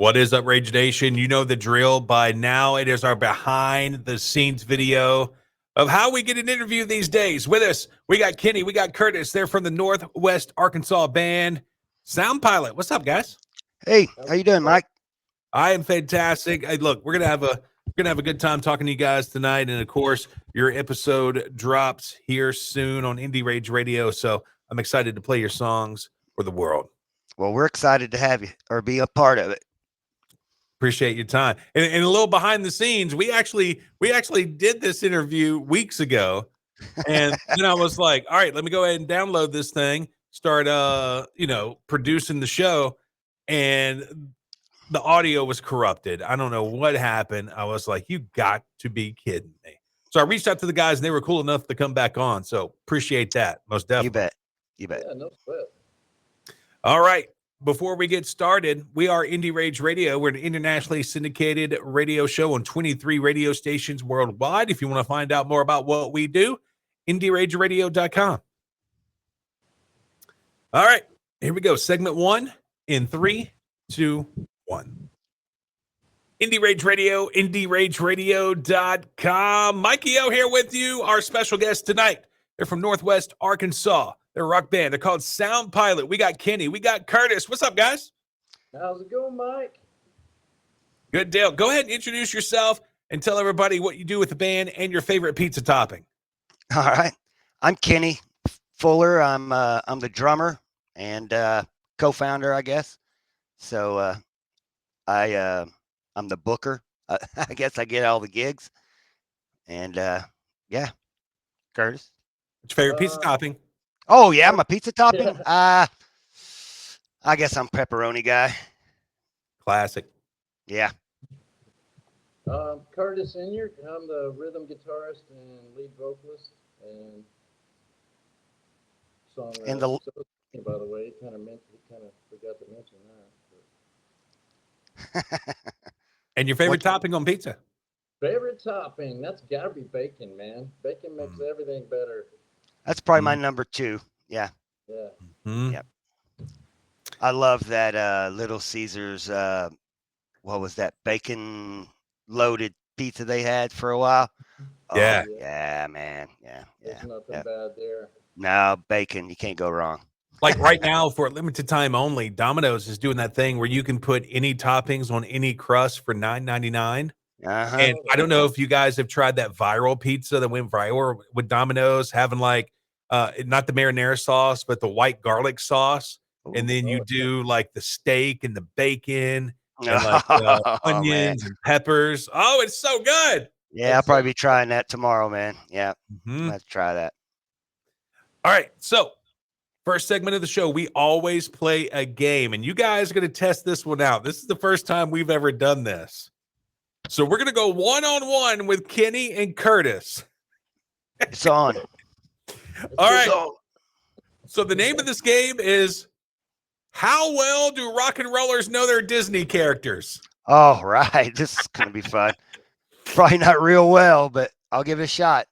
What is up, Rage Nation? You know the drill by now. It is our behind the scenes video of how we get an interview these days. With us, we got Kenny, we got Curtis. They're from the Northwest Arkansas band Sound Pilot. What's up, guys? Hey, how you doing, Mike? I am fantastic. Hey, look, we're gonna have a good time talking to you guys tonight, and of course, your episode drops here soon on Indie Rage Radio. So I'm excited to play your songs for the world. Well, we're excited to have you or be a part of it. Appreciate your time. And a little behind the scenes, we actually did this interview weeks ago, and then I was like, all right, let me go ahead and download this thing, start producing the show, and the audio was corrupted. I don't know what happened. I was like, you got to be kidding me. So I reached out to the guys, and they were cool enough to come back on. So appreciate that. Most definitely. You bet. Yeah, no sweat. All right. Before we get started, we are Indie Rage Radio. We're an internationally syndicated radio show on 23 radio stations worldwide. If you want to find out more about what we do, IndieRageRadio.com. All right, here we go. Segment 1 in 3, 2, 1. Indie Rage Radio, IndieRageRadio.com. Mikey O here with you, our special guest tonight. They're from Northwest Arkansas. They're a rock band. They're called Sound Pilot. We got Kenny. We got Curtis. What's up, guys? How's it going, Mike? Good deal. Go ahead and introduce yourself and tell everybody what you do with the band and your favorite pizza topping. All right. I'm Kenny Fuller. I'm the drummer and co-founder, I guess. So I'm the booker. I guess I get all the gigs. And yeah, Curtis. What's your favorite pizza topping? Oh yeah, my pizza topping. I guess I'm pepperoni guy. Classic. Yeah. Curtis Inyard. I'm the rhythm guitarist and lead vocalist and songwriter. And the by the way, he kind of forgot to mention that. And your favorite topping on pizza? Favorite topping? That's got to be bacon, man. Bacon makes everything better. That's probably my number 2. Yeah. Yeah. Mm-hmm. Yep. I love that Little Caesars. What was that bacon loaded pizza they had for a while? Yeah. Oh, yeah, man. Yeah. There's nothing bad there. No, bacon. You can't go wrong. Like right now, for a limited time only, Domino's is doing that thing where you can put any toppings on any crust for $9.99. Uh-huh. And I don't know if you guys have tried that viral pizza that went viral with Domino's, having like not the marinara sauce, but the white garlic sauce. And then you do like the steak and the bacon and like onions and peppers. Oh, it's so good. Yeah, I'll probably be trying that tomorrow, man. Yeah. Let's try that. All right. So first segment of the show, we always play a game, and you guys are going to test this one out. This is the first time we've ever done this. So we're going to go one-on-one with Kenny and Curtis. It's on. All right. So the name of this game is How Well Do Rock and Rollers Know Their Disney Characters? Oh, right. This is going to be fun. Probably not real well, but I'll give it a shot.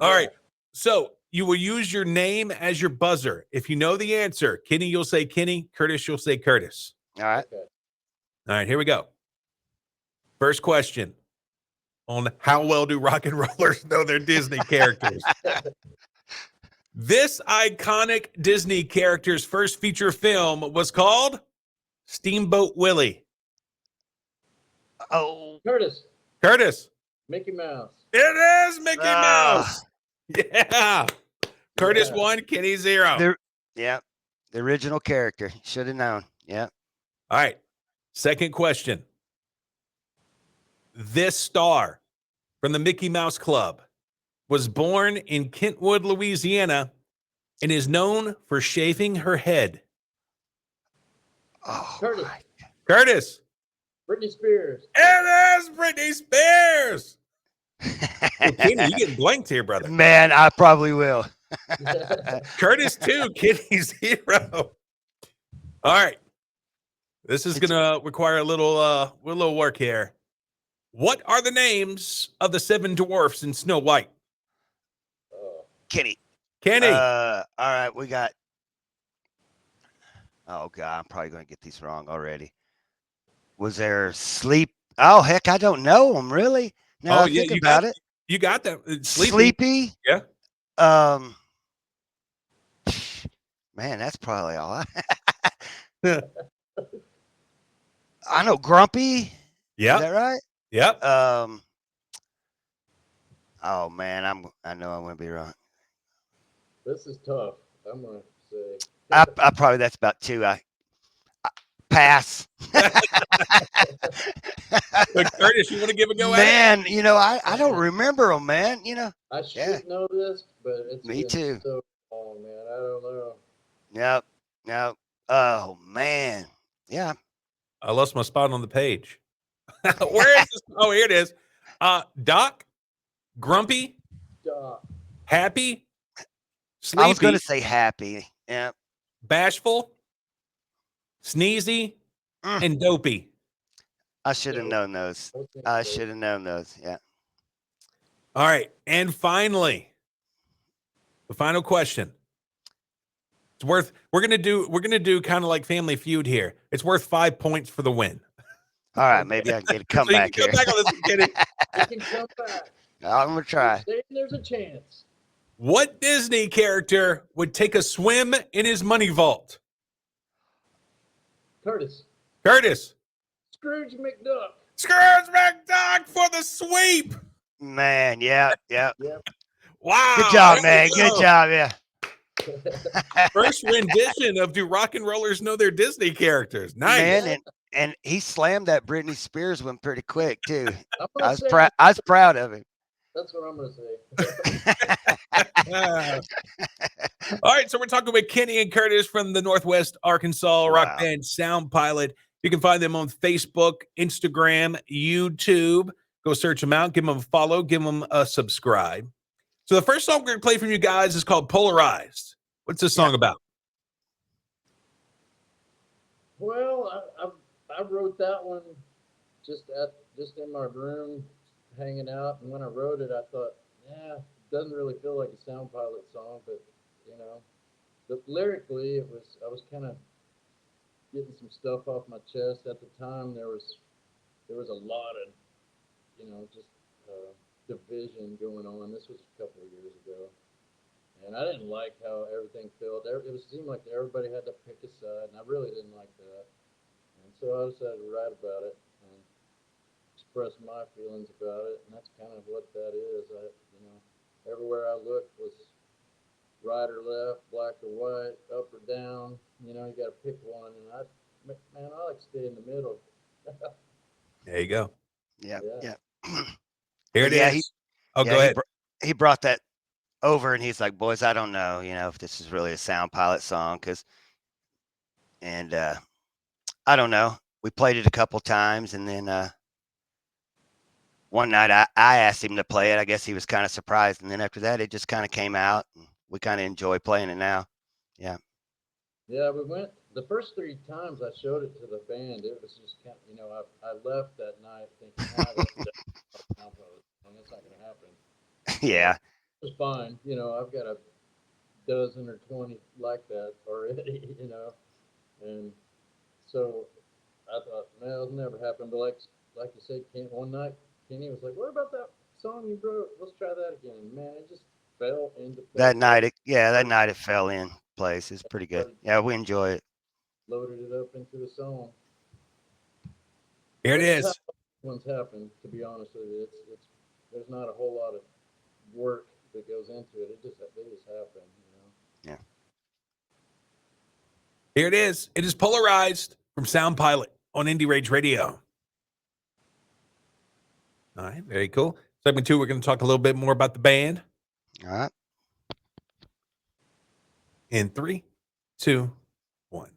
All right. So you will use your name as your buzzer. If you know the answer, Kenny, you'll say Kenny. Curtis, you'll say Curtis. All right. Okay. All right, here we go. First question on how well do rock and rollers know their Disney characters? This iconic Disney character's first feature film was called Steamboat Willie. Oh, Curtis. Mickey Mouse. It is Mickey Mouse. Yeah. Curtis 1, Kenny 0. The original character. Should have known. Yeah. All right. Second question. This star from the Mickey Mouse Club was born in Kentwood, Louisiana, and is known for shaving her head. Oh, Curtis. Britney Spears. It is Britney Spears. Well, Kenny, you getting blanked here, brother. Man, I probably will. Curtis 2, Kenny 0. All right. This is going to require a little work here. What are the names of the 7 dwarfs in Snow White? Kenny. Kenny. All right, we got. Oh God, I'm probably going to get these wrong already. Was there sleep? Oh, heck, I don't know them really. Now Oh I yeah, think about it. you got that. Sleepy. Yeah. Um, man, that's probably all. I know Grumpy. Is Yep. that right? Yep. Oh man, I know I'm gonna be wrong. This is tough. I'm gonna say. I probably that's about two. I pass. But Curtis, you want to give a go at it? Man, I don't remember them, man. I should Yeah. know this, but it's Me been too. so long, man. I don't know. Yep. Yep. Oh man. Yeah. I lost my spot on the page. Where is this? Oh, here it is. Doc, Grumpy, Duh. Happy, I was gonna Sleepy, say happy. Yeah. Bashful, Sneezy, Mm, and Dopey. I should have Yeah, known those. I was thinking I so. should have known those. Yeah. All right. And finally, the final question. It's worth we're gonna do kind of like Family Feud here. It's worth 5 points for the win. All right. Maybe I can get a So you can comeback come here. back on this one, Kenny. You can come back. I'm gonna try. Saying there's a chance. What Disney character would take a swim in his money vault? Curtis. Curtis. Scrooge McDuck. Scrooge McDuck for the sweep. Man, yeah, yeah. Yep. Wow. Good job, there man. we Good go. job, yeah. First rendition of Do Rock and Rollers Know Their Disney Characters? Nice. Man, and he slammed that Britney Spears one pretty quick too. I'm I gonna was say proud. I was proud of him. that's what I'm gonna say. All right, so we're talking with Kenny and Curtis from the Northwest Arkansas rock Wow. band Sound Pilot. You can find them on Facebook, Instagram, YouTube. Go search them out, give them a follow, give them a subscribe. So the first song we're going to play from you guys is called Polarized. What's this song about? Well, I wrote that one just in my room, hanging out, and when I wrote it, I thought, yeah, it doesn't really feel like a Sound Pilot song, but lyrically, I was kind of getting some stuff off my chest at the time. There was a lot of just division going on. This was a couple of years ago, and I didn't like how everything felt. It seemed like everybody had to pick a side, and I really didn't like that. And so I decided to write about it and express my feelings about it, and that's kind of what that is. Everywhere I looked was right or left, black or white, up or down. You got to pick one, and I like to stay in the middle. There you go. Yeah, Yeah. yeah. Here it Yeah, is. Go ahead. He brought that over, and he's like, "Boys, I don't know, if this is really a Sound Pilot song, and I don't know. We played it a couple times, and then one night I asked him to play it. I guess he was kind of surprised, and then after that, it just kind of came out. And we kind of enjoy playing it now. Yeah. Yeah, we went the first 3 times I showed it to the band. It was just kind of, I left that night thinking, that's not going to happen. Yeah. It was fine. I've got a dozen or 20 like that already. And so I thought, man, it'll never happen. But like you said, one night Kenny was like, "What about that song you wrote? Let's try that again." And man, it just fell into place. That night it fell in place. It's pretty good. Yeah, we enjoy it. Loaded it up into a song. Here it is. That's how ones happen. To be honest with you, it's there's not a whole lot of work that goes into it. They just happen. Yeah. Here it is. It is Polarized from Sound Pilot on Indie Rage Radio. All right, very cool. Segment 2, we're going to talk a little bit more about the band. All right. In 3, 2, 1.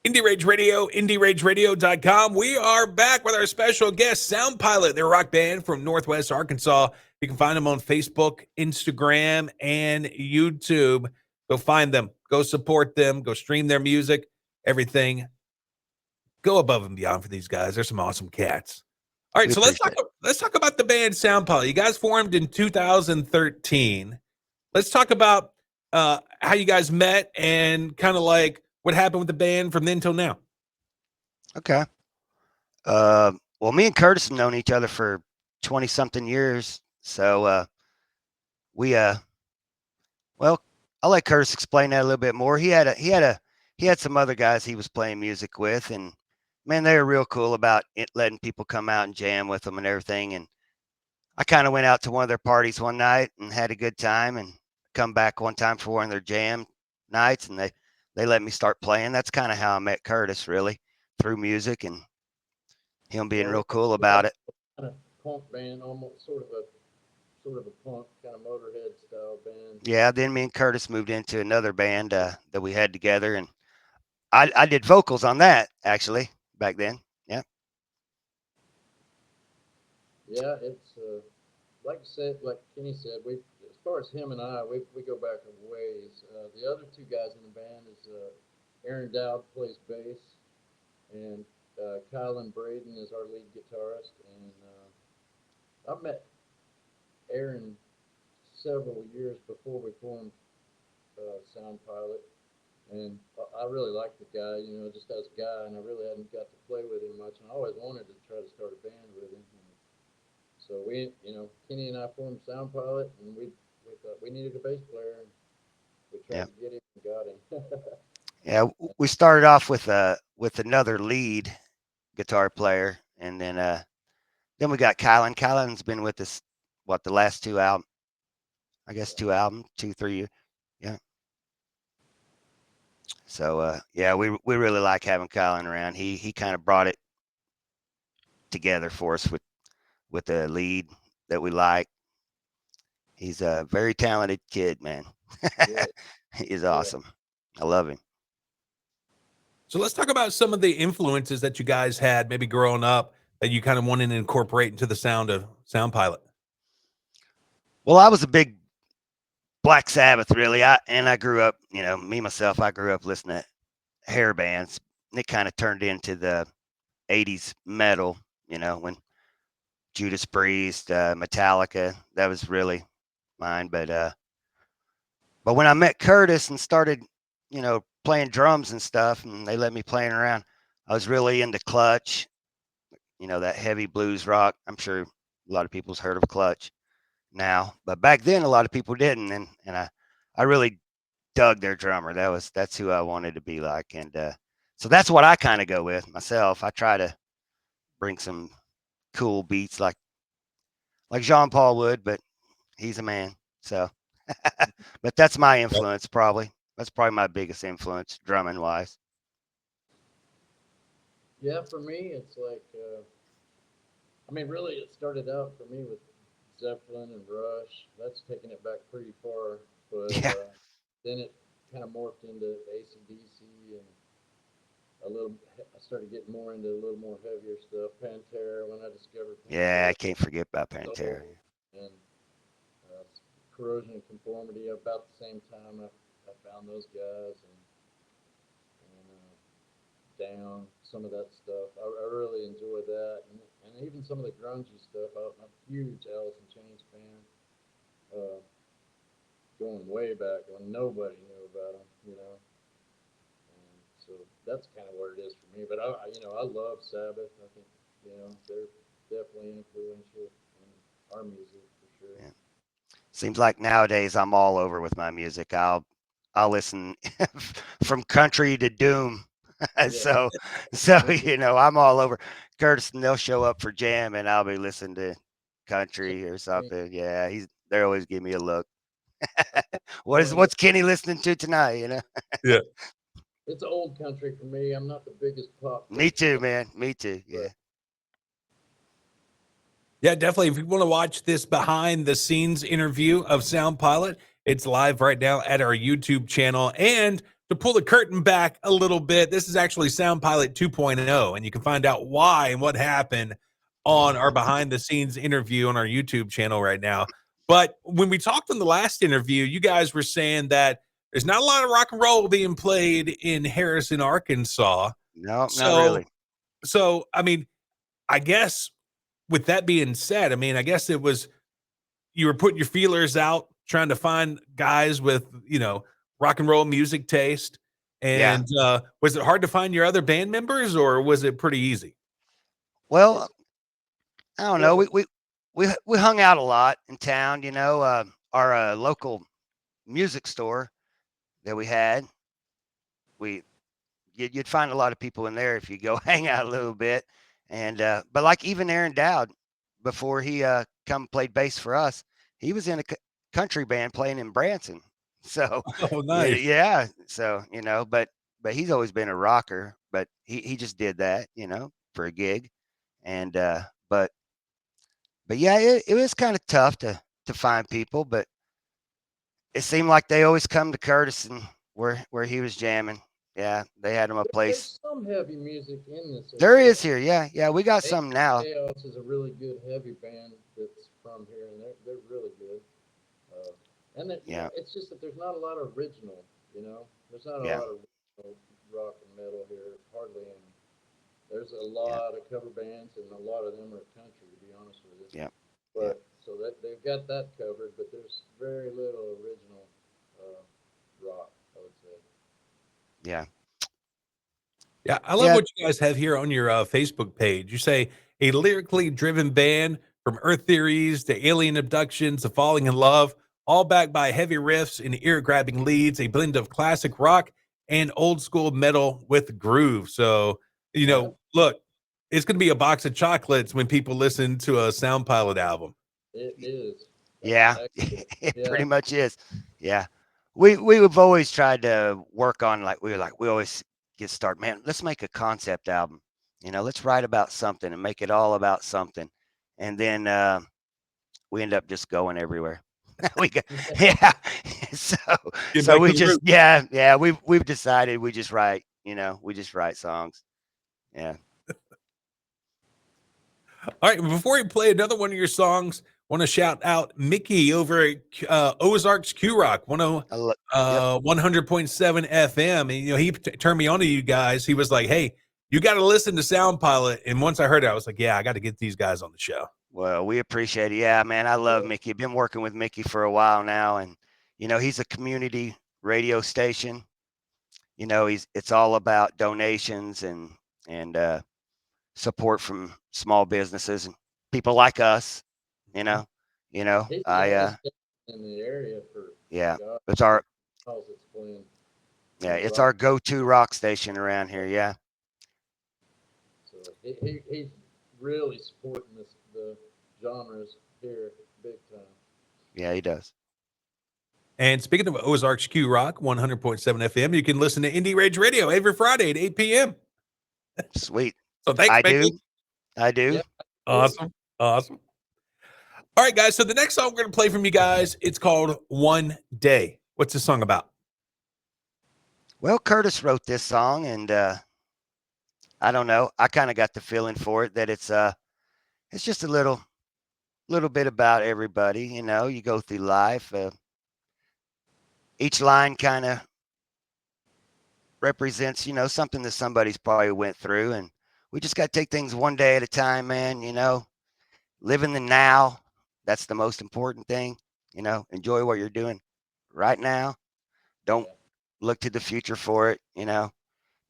Indie Rage Radio, IndieRageRadio.com. We are back with our special guest, Sound Pilot. They're a rock band from Northwest Arkansas. You can find them on Facebook, Instagram, and YouTube. Go find them. Go support them. Go stream their music. Everything. Go above and beyond for these guys. They're some awesome cats. All right, so let's talk about the band Sound Pilot. You guys formed in 2013. Let's talk about how you guys met and kind of like what happened with the band from then till now. Okay. Well, me and Curtis have known each other for 20 something years. So we well, I'll let Curtis explain that a little bit more. He had some other guys he was playing music with, and man, they were real cool about it, letting people come out and jam with them and everything. And I kind of went out to one of their parties one night and had a good time, and come back one time for one of their jam nights, and they let me start playing. That's kind of how I met Curtis, really, through music and him being Well, real cool about it. kind of punk band, almost sort of a punk kind of Motorhead style band. Yeah, then me and Curtis moved into another band that we had together, and I did vocals on that actually back then. Yeah. Yeah, it's like I said, like Kenny said, we as far as him and I, we go back a ways. The other two guys in the band is Aaron Dowd plays bass, and Kylan Braden is our lead guitarist. And I met Aaron several years before we formed Sound Pilot, and I really like the guy, you know, just as a guy, and I really hadn't got to play with him much, and I always wanted to try to start a band with him. And so we, you know, Kenny and I formed Sound Pilot, and we thought we needed a bass player, and we tried Yeah. to get him and got him. Yeah, we started off with another lead guitar player, and then we got Kylan. Kylan's been with us what the last two albums, I guess 2 albums, 2 3 years. Yeah. So yeah, we really like having Kylan around. He kind of brought it together for us with the lead that we like. He's a very talented kid, man. Yeah, He's yeah. awesome. I love him. So let's talk about some of the influences that you guys had maybe growing up that you kind of wanted to incorporate into the sound of Sound Pilot. Well, I was a big Black Sabbath, really. I grew up, you know, me myself, I grew up listening to hair bands. And it kind of turned into the 80s metal, you know, when Judas Priest, Metallica, that was really mine. But when I met Curtis and started, you know, playing drums and stuff, and they let me playing around, I was really into Clutch, you know, that heavy blues rock. I'm sure a lot of people's heard of Clutch now, but back then a lot of people didn't, and I really dug their drummer. That's who I wanted to be like, and so that's what I kind of go with myself. I try to bring some cool beats like Jean Paul would, but he's a man. So, but that's my influence probably. That's probably my biggest influence, drumming wise. Yeah, for me, it's like, I mean, really, it started out for me with Zeppelin and Rush. That's taking it back pretty far, but Yeah, then it kind of morphed into AC/DC and a little. I started getting more into a little more heavier stuff. Pantera, when I discovered yeah, I Pantera, can't forget about Soul, Pantera. and Corrosion and Conformity. About the same time, I found those guys, and Down, some of that stuff. I really enjoy that, and even some of the grungy stuff. I'm a huge Alice in Chains fan, uh, going way back when nobody knew about them, you know. And so that's kind of what it is for me. But you know, I love Sabbath. I think, you know, they're definitely influential in our music for sure. Yeah. Seems like nowadays I'm all over with my music. I'll listen from country to doom. Yeah, so me too. you know, I'm all over. Curtis and they'll show up for jam and I'll be listening to Same country or thing. something. Yeah, they always give me a look. Well, and What's Kenny listening to tonight, you know? Yeah. it's old country for me. I'm not the biggest pop Me person, too, man. Me too. but Yeah. Yeah, definitely. If you want to watch this behind the scenes interview of Sound Pilot, it's live right now at our YouTube channel. And to pull the curtain back a little bit, this is actually Sound Pilot 2.0, and you can find out why and what happened on our behind the scenes interview on our YouTube channel right now. But when we talked in the last interview, you guys were saying that there's not a lot of rock and roll being played in Harrison, Arkansas. No, not So, really. I mean, I guess with that being said, I mean, I guess it was you were putting your feelers out, trying to find guys with, you know, rock and roll music taste. Yeah. And was it hard to find your other band members, or was it pretty easy? Well, I don't know. Well, We hung out a lot in town. You know, our local music store that we had. We you'd find a lot of people in there if you go hang out a little bit. And but like even Aaron Dowd, before he come played bass for us, he was in a country band playing in Branson. So Oh, yeah, nice. yeah. So you know, but he's always been a rocker. But he just did that, you know, for a gig. And but yeah, it was kind of tough to find people, but it seemed like they always come to Curtis and where he was jamming. Yeah, they had him a place. there's some heavy music in this There area. is here, yeah, yeah. We got some now. Chaos is a really good heavy band that's from here, and they're really good. Uh, and that, Yeah, it's just that there's not a lot of original. You know, there's not a yeah, lot of original rock and metal here, hardly any. There's a yeah, lot of cover bands, and a lot of them are country, to be honest with you. yeah, yeah, But so that they've got that covered, but there's very little original uh, rock, I would say. yeah, Yeah, I love yeah. what you guys have here on your Facebook page. You say a lyrically driven band from Earth theories to alien abductions to falling in love, all backed by heavy riffs and ear grabbing leads, a blend of classic rock and old school metal with groove. So, Yeah, look, it's going to be a box of chocolates when people listen to a Sound Pilot album. it is. Yeah, Actually, it yeah, pretty much is. Yeah, we've always tried to work on we always get started. Man, let's make a concept album. You know, let's write about something and make it all about something, and then we end up just going everywhere. we go, yeah. so Get so back to we the just roots. yeah we've decided we just write. You know, we just write songs. Yeah. All right, before we play another one of your songs, want to shout out Mickey over at Ozarks Q Rock, Yep. 100.7 FM. And, he turned me on to you guys. He was like, hey, you got to listen to Sound Pilot. And once I heard it, I was like, yeah, I got to get these guys on the show. Well, we appreciate it. Yeah, man, I love yeah, Mickey. I've been working with Mickey for a while now, and you know, he's a community radio station. You know, it's all about donations and support from small businesses and people like us. You know, he's the I only station in the area for yeah, God it's our knows it's playing it's rock. our go-to rock station around here. Yeah, So he's really supporting the genres here big time. yeah, he does. And speaking of Ozarks Q Rock, 100.7 FM, you can listen to Indie Rage Radio every Friday at 8 p.m. Sweet. So thanks, I do. Mickey. I do. Yeah, Awesome. Awesome. All right, guys. So the next song we're going to play from you guys, it's called One Day. What's this song about? Well, Curtis wrote this song, and I don't know. I kind of got the feeling for it that it's just a little bit about everybody. You know, you go through life. Each line kind of represents, you know, something that somebody's probably went through, and we just got to take things one day at a time, man. You know, live in the now. That's the most important thing. You know, enjoy what you're doing right now. Don't yeah. look to the future for it. You know,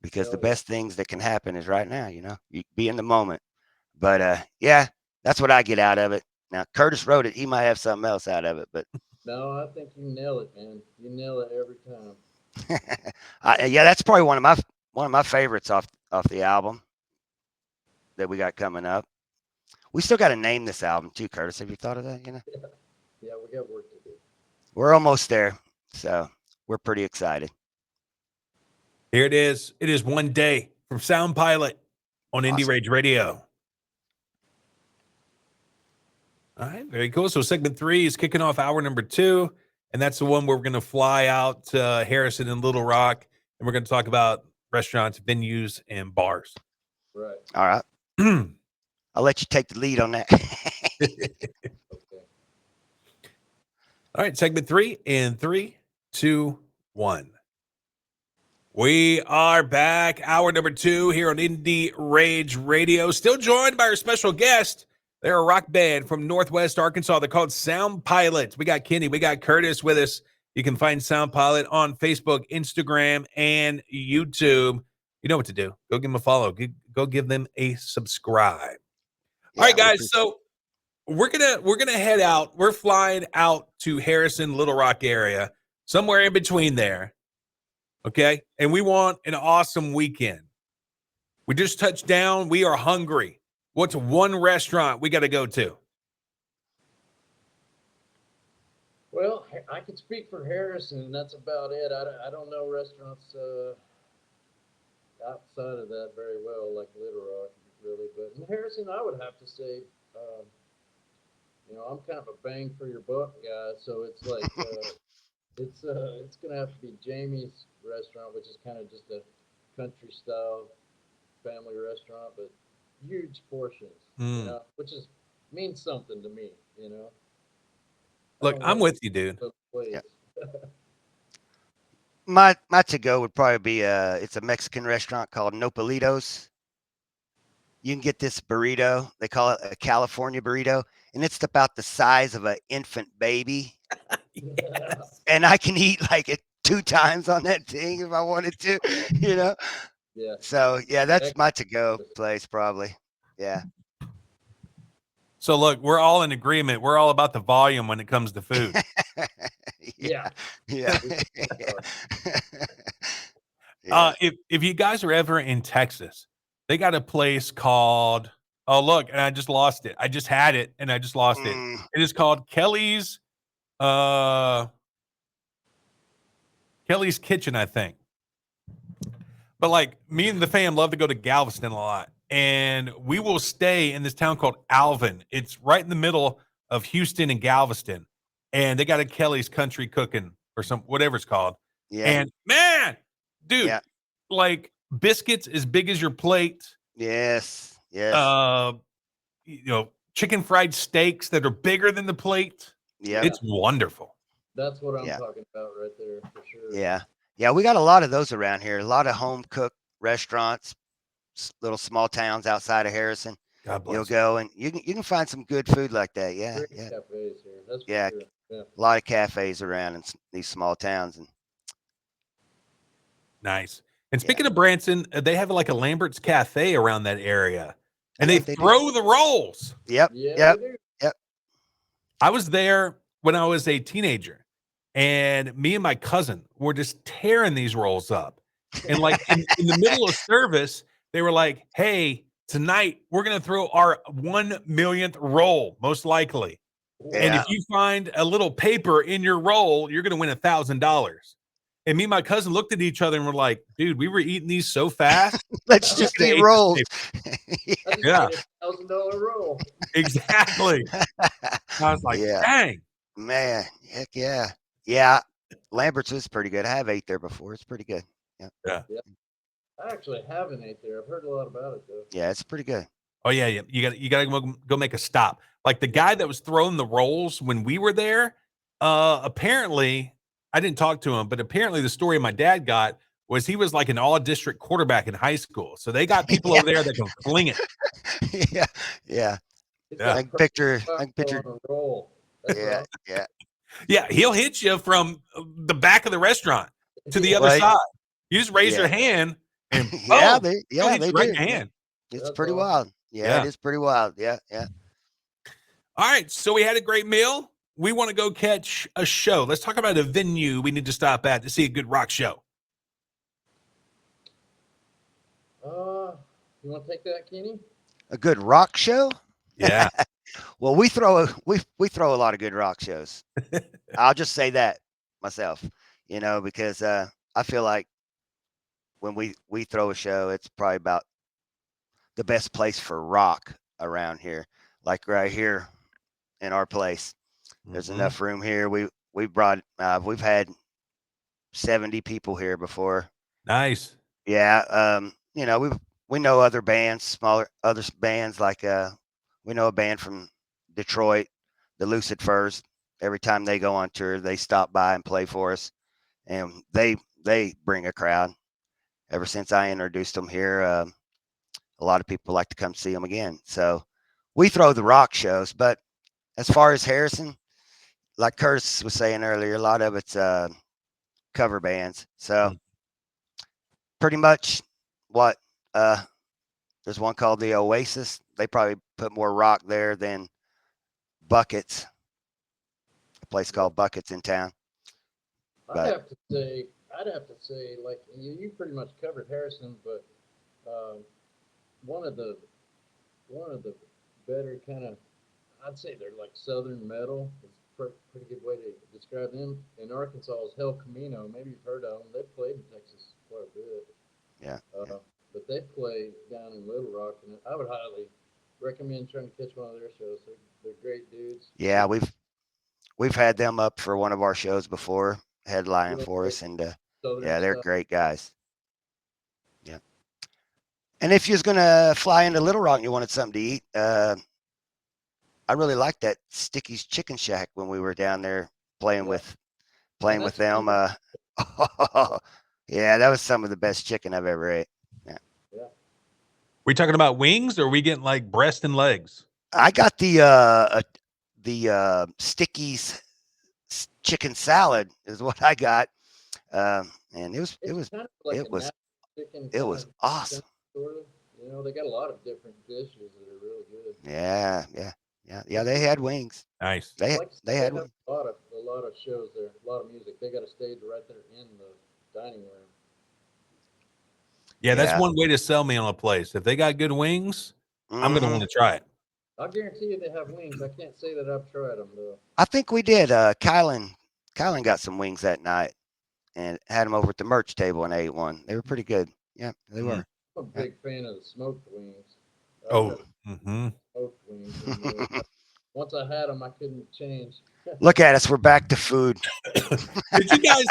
because the Oh yeah. best things that can happen is right now. You know, you be in the moment. But yeah, that's what I get out of it. Now, Curtis wrote it. He might have something else out of it, but No, I think you nail it, man. You nail it every time. yeah, that's probably one of my favorites off the album that we got coming up. We still got to name this album too, Curtis. Have you thought of that? You know, Yeah, we got work to do. we're almost there, so we're pretty excited. Here it is. It is One Day from Sound Pilot on Indie Awesome. Rage Radio. All right, very cool. So segment 3 is kicking off hour number 2, and that's the one where we're going to fly out to Harrison and Little Rock, and we're going to talk about restaurants, venues, and bars. Right. All right, All I'll let you take the lead on that. Okay. right, segment 3 in 3, 2, 1. We are back. Hour number 2 here on Indie Rage Radio. Still joined by our special guest. They're a rock band from Northwest Arkansas. They're called Sound Pilot. We got Kenny. We got Curtis with us. You can find Sound Pilot on Facebook, Instagram, and YouTube. You know what to do. Go give them a follow. Go give them a subscribe. All right, we guys. So we're gonna head out. We're flying out to Harrison, Little Rock area, somewhere in between there. Okay, and we want an awesome weekend. We just touched down. We are hungry. What's one restaurant we got to go to? Well, I can speak for Harrison, and that's about it. I don't know restaurants outside of that very well, like Little Rock, really. But in Harrison, I would have to say, I'm kind of a bang for your buck guy, so it's like it's gonna have to be Jamie's restaurant, which is kind of just a country style family restaurant, but huge portions, which is means something to me, Look, I'm with you, dude. Yeah. My to go would probably be it's a Mexican restaurant called Nopalitos. You can get this burrito. They call it a California burrito, and it's about the size of an infant baby. Yes. And I can eat like it 2 times on that thing if I wanted to, Yeah. So yeah, that's my to go place probably. Yeah. So look, we're all in agreement. We're all about the volume when it comes to food. Yeah. Yeah. If you guys are ever in Texas, they got a place called look, and I just lost it. I just had it and I just lost it. It is called Kelly's Kitchen, I think. But like me and the fam love to go to Galveston a lot. And we will stay in this town called Alvin. It's right in the middle of Houston and Galveston. And they got a Kelly's Country Cooking or whatever it's called. Yeah. And man, dude, like biscuits as big as your plate. Yes. Chicken fried steaks that are bigger than the plate. Yeah. It's wonderful. That's what I'm talking about right there for sure. Yeah. Yeah. We got a lot of those around here. A lot of home cooked restaurants, little small towns outside of Harrison. God bless. You'll go and you can find some good food like that. Yeah. Great cafes here. That's for yeah. Sure. Yeah. A lot of cafes around in these small towns. And nice. And speaking of Branson, they have like a Lambert's Cafe around that area. And they throw the rolls. Yep. Yeah, Yep. I was there when I was a teenager, and me and my cousin were just tearing these rolls up. And like in the middle of service, they were like, hey, tonight we're going to throw our 1 millionth roll, most likely. Yeah. And if you find a little paper in your roll, you're going to win $1,000. And me and my cousin looked at each other and were like, dude, we were eating these so fast. Let's just eat rolls. Yeah. $1,000 roll. Exactly. I was like, dang. Man, heck yeah. Yeah. Lambert's is pretty good. I have ate there before. It's pretty good. Yeah. I actually haven't ate there. I've heard a lot about it though. Yeah, it's pretty good. Oh yeah. You got to go make a stop. Like the guy that was throwing the rolls when we were there, apparently I didn't talk to him, but apparently the story my dad got was he was like an all-district quarterback in high school. So they got people over there that can fling it. Yeah. I can picture. Roll. Yeah. He'll hit you from the back of the restaurant to the other side. You just raise your hand and they right do. in your hand. It's pretty wild. Yeah, it is pretty wild. Yeah. All right, so we had a great meal. We want to go catch a show. Let's talk about a venue we need to stop at to see a good rock show. You want to take that, Kenny? A good rock show? Yeah. Well, we throw a lot of good rock shows. I'll just say that myself, because I feel like when we throw a show, it's probably about the best place for rock around here. Like right here in our place, there's enough room here. We've had 70 people here before. Nice. Yeah. We know other bands, other bands like we know a band from Detroit, the Lucid Furs. Every time they go on tour, they stop by and play for us, and they bring a crowd. Ever since I introduced them here, a lot of people like to come see them again. So we throw the rock shows, but as far as Harrison, like Curtis was saying earlier, a lot of it's cover bands. So pretty much what There's one called the Oasis. They probably put more rock there than Buckets. A place called Buckets in town. I'd have to say, like you pretty much covered Harrison, but one of the better kind of, I'd say they're like Southern metal. It's a pretty good way to describe them. In Arkansas is El Camino. Maybe you've heard of them. They played in Texas quite a bit. Yeah. But they play down in Little Rock, and I would highly recommend trying to catch one of their shows. They're great dudes. Yeah, we've had them up for one of our shows before, headlining for us, and yeah, they're great guys. Yeah. And if you was gonna fly into Little Rock and you wanted something to eat, I really liked that Sticky's Chicken Shack when we were down there playing with them. Yeah, that was some of the best chicken I've ever ate. Yeah. We talking about wings, or are we getting like breast and legs? I got the Sticky's chicken salad is what I got, and it was kind of like it was awesome. Sort of. You know, they got a lot of different dishes that are really good. Yeah. They had wings. Nice. They had a lot of shows there, a lot of music. They got a stage right there in the dining room. Yeah, that's one way to sell me on a place. If they got good wings, I'm going to want to try it. I'll guarantee you they have wings. I can't say that I've tried them, though. I think we did. Kylan got some wings that night and had them over at the merch table and ate one. They were pretty good. Yeah, they were. I'm a big fan of the smoked wings. Smoked wings. Once I had them, I couldn't change. Look at us. We're back to food. Did you guys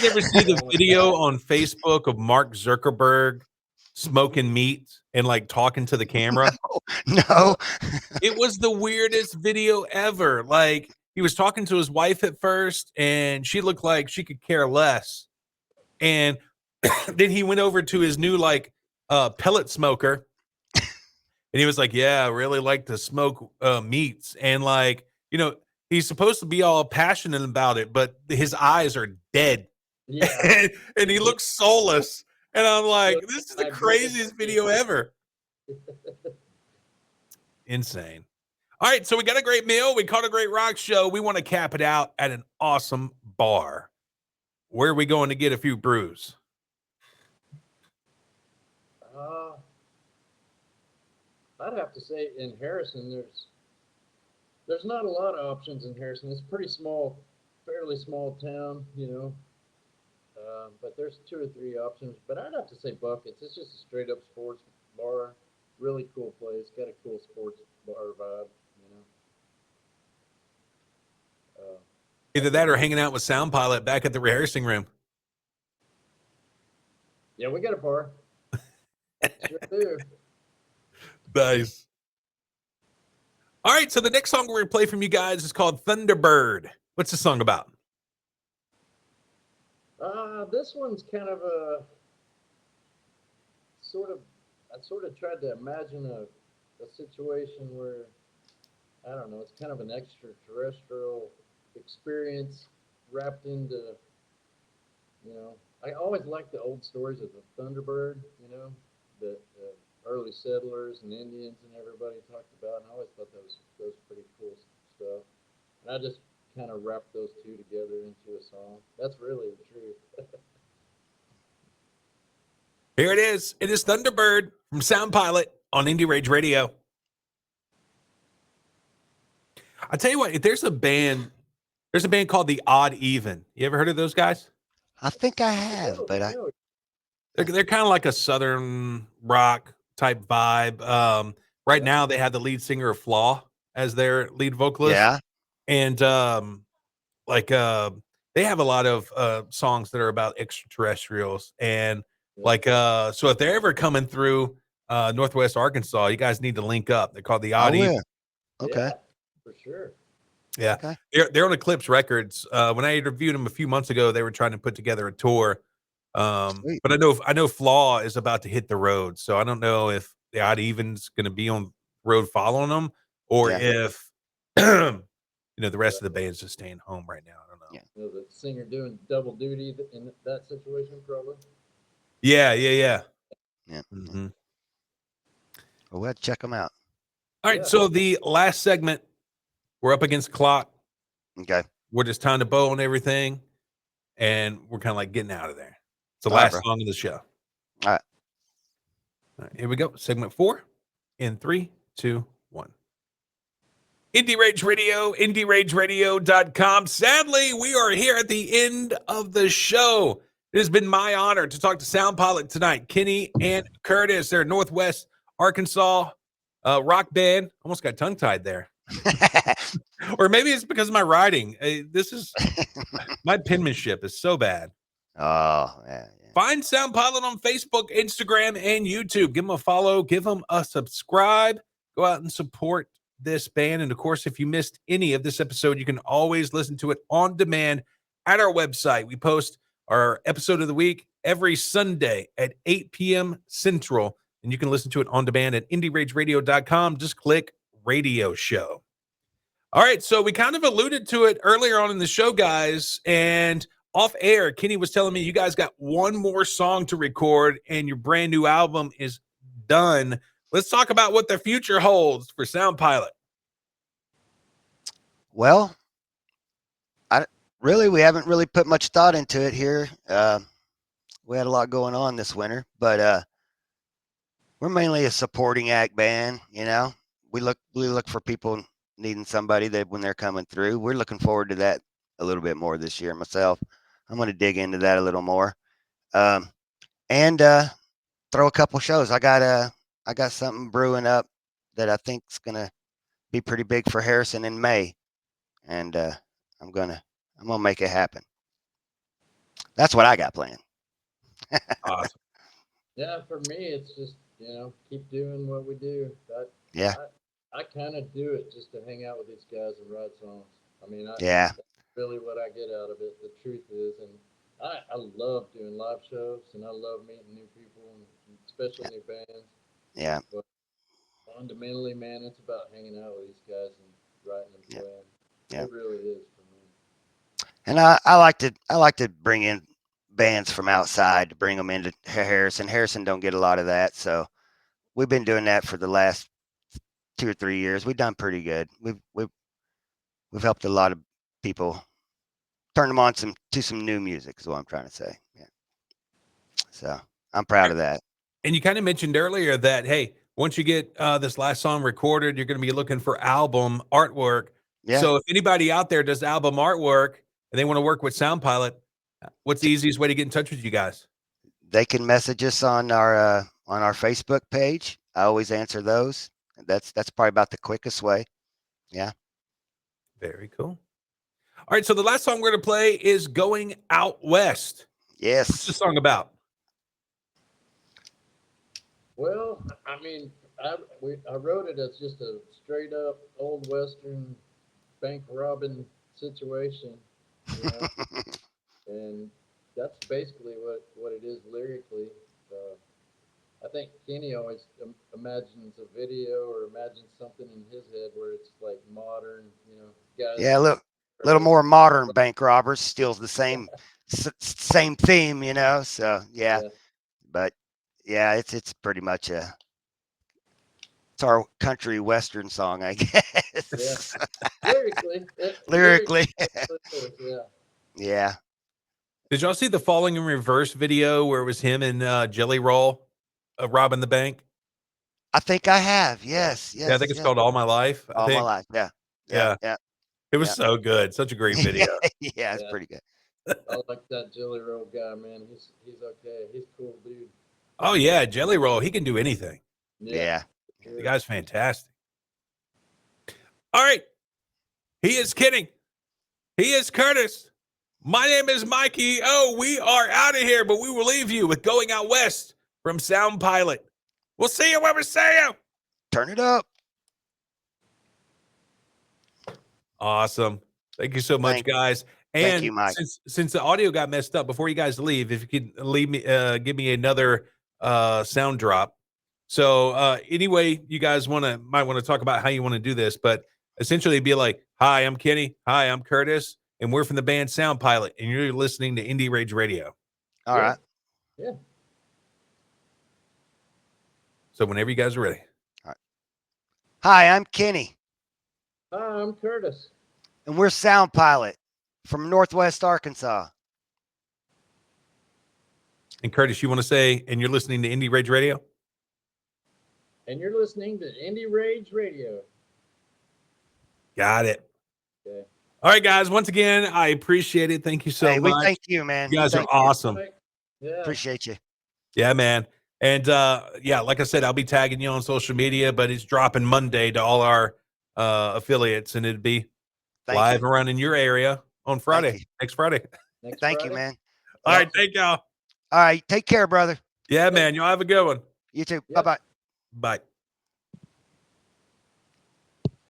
ever see the video on Facebook of Mark Zuckerberg smoking meat and like talking to the camera? No. It was the weirdest video ever. Like, he was talking to his wife at first, and she looked like she could care less. And then he went over to his new like pellet smoker, and he was like, "Yeah, I really like to smoke meats." And like, you know, he's supposed to be all passionate about it, but his eyes are dead. Yeah. and he looks soulless. And I'm like, this is the craziest video ever. Insane. All right, so we got a great meal. We caught a great rock show. We want to cap it out at an awesome bar. Where are we going to get a few brews? I'd have to say in Harrison, there's not a lot of options in Harrison. It's a pretty small, fairly small town, you know. But there's 2 or 3 options. But I'd have to say Buckets. It's just a straight up sports bar. Really cool place. Got a cool sports bar vibe, you know. Either that or hanging out with Sound Pilot back at the rehearsing room. Yeah, we got a bar. Sure do. Nice. All right, so the next song we're going to play from you guys is called Thunderbird. What's the song about? This one's kind of a I sort of tried to imagine a situation where, I don't know, it's kind of an extraterrestrial experience wrapped into, you know, I always liked the old stories of the Thunderbird, you know, that early settlers and Indians and everybody talked about, and I always thought that was pretty cool stuff. And I just kind of wrapped those two together into a song. That's really the truth. Here it is. It is Thunderbird from Sound Pilot on Indie Rage Radio. I tell you what, there's a band called The Odd Even. You ever heard of those guys? I think I have, but they're kind of like a southern rock type vibe. Right now they have the lead singer of Flaw as their lead vocalist. Yeah. And they have a lot of songs that are about extraterrestrials. And so if they're ever coming through Northwest Arkansas, you guys need to link up. They're called The Odd Even. Okay. Yeah, for sure. Yeah. Okay. They're on Eclipse Records. When I interviewed them a few months ago, they were trying to put together a tour. But I know Flaw is about to hit the road. So I don't know if The Odd Even's going to be on the road following them, or if the rest of the band's just staying home right now. I don't know. Yeah. You know, the singer doing double duty in that situation, probably. Yeah. Yeah. Mm-hmm. Well, we'll check them out. All right. Yeah. So the last segment, we're up against the clock. Okay. We're just tying the bow on everything, and we're kind of like getting out of there. It's the All right, last bro. song of the show. All right. All right, here we go. Segment 4 in 3, 2, 1. Indie Rage Radio, IndieRageRadio.com. Sadly, we are here at the end of the show. It has been my honor to talk to Sound Pilot tonight. Kenny and Curtis, they're Northwest Arkansas rock band. Almost got tongue-tied there. Or maybe it's because of my writing. This is my penmanship is so bad. Oh, yeah. Find Sound Pilot on Facebook, Instagram, and YouTube. Give them a follow. Give them a subscribe. Go out and support this band. And of course, if you missed any of this episode, you can always listen to it on demand at our website. We post our episode of the week every Sunday at 8 p.m. Central. And you can listen to it on demand at IndieRageRadio.com. Just click Radio Show. All right, so we kind of alluded to it earlier on in the show, guys, and off air, Kenny was telling me you guys got one more song to record and your brand new album is done. Let's talk about what the future holds for Sound Pilot. Well, we haven't really put much thought into it here. We had a lot going on this winter, but we're mainly a supporting act band. You know, we look for people needing somebody that when they're coming through. We're looking forward to that a little bit more this year myself. I'm going to dig into that a little more, and throw a couple shows. I got something brewing up that I think is going to be pretty big for Harrison in May, and I'm gonna make it happen. That's what I got planned. Awesome. Yeah, for me, it's just, keep doing what we do. Yeah. I kind of do it just to hang out with these guys and write songs. I mean, Yeah. that's really what I get out of it. The truth is, and I love doing live shows, and I love meeting new people, and especially new bands. Yeah. But fundamentally, man, it's about hanging out with these guys and writing and playing. Yeah. It really is for me. And I like to bring in bands from outside to bring them into Harrison. Harrison don't get a lot of that, so we've been doing that for the last 2 or 3 years. We've done pretty good. We've helped a lot of people turn them on to some new music is what I'm trying to say. Yeah. So I'm proud of that. And you kind of mentioned earlier that, hey, once you get this last song recorded, you're going to be looking for album artwork. Yeah. So if anybody out there does album artwork and they want to work with Sound Pilot, what's the easiest way to get in touch with you guys? They can message us on our Facebook page. I always answer those. That's probably about the quickest way. Yeah. Very cool. All right, so the last song we're going to play is Going Out West. Yes. What's the song about? Well, I mean, I wrote it as just a straight up old Western bank robbing situation, and that's basically what it is lyrically. I think Kenny always imagines a video or imagines something in his head where it's like modern, guys. Yeah, little more modern bank robbers steals the same theme, So yeah. But yeah, it's pretty much it's our country western song, I guess. Yeah. Lyrically. Yeah. Yeah. Did y'all see the Falling in Reverse video where it was him and Jelly Roll robbing the bank? I think I have. Yes. Yeah, I think it's called All My Life. All My Life. Yeah. Yeah. It was so good. Such a great video. Yeah, it's pretty good. I like that Jelly Roll guy, man. He's okay. He's a cool dude. Oh yeah, Jelly Roll. He can do anything. Yeah. The guy's fantastic. All right. He is Kenny. He is Curtis. My name is Mikey O. We are out of here, but we will leave you with Going Out West from Sound Pilot. We'll see you when we see you. Turn it up. Awesome. Thank you so much, guys. And thank you, Mike. Since the audio got messed up, before you guys leave, if you could give me another sound drop. So anyway, you guys might want to talk about how you want to do this, but essentially be like, hi, I'm Kenny. Hi, I'm Curtis. And we're from the band Sound Pilot. And you're listening to Indie Rage Radio. All right. Yeah. So whenever you guys are ready. All right. Hi, I'm Kenny, Hi, I'm Curtis. and we're Sound Pilot from Northwest Arkansas. And Curtis, you want to say, and you're listening to Indie Rage Radio? And you're listening to Indie Rage Radio. Got it. Okay. All right, guys. Once again, I appreciate it. Thank you so Hey, much. we thank you, man. You guys are Thank you. awesome. Yeah. Appreciate you. Yeah, man. And yeah, like I said, I'll be tagging you on social media, but it's dropping Monday to all our affiliates, and it'd be Thank live you. around in your area on Friday, you. next Friday. Next Thank Friday? you, man. All Yep. right, thank y'all. All right. Take care, brother. Yeah, man. Y'all have a good one. You too. Yep. Bye-bye. Bye.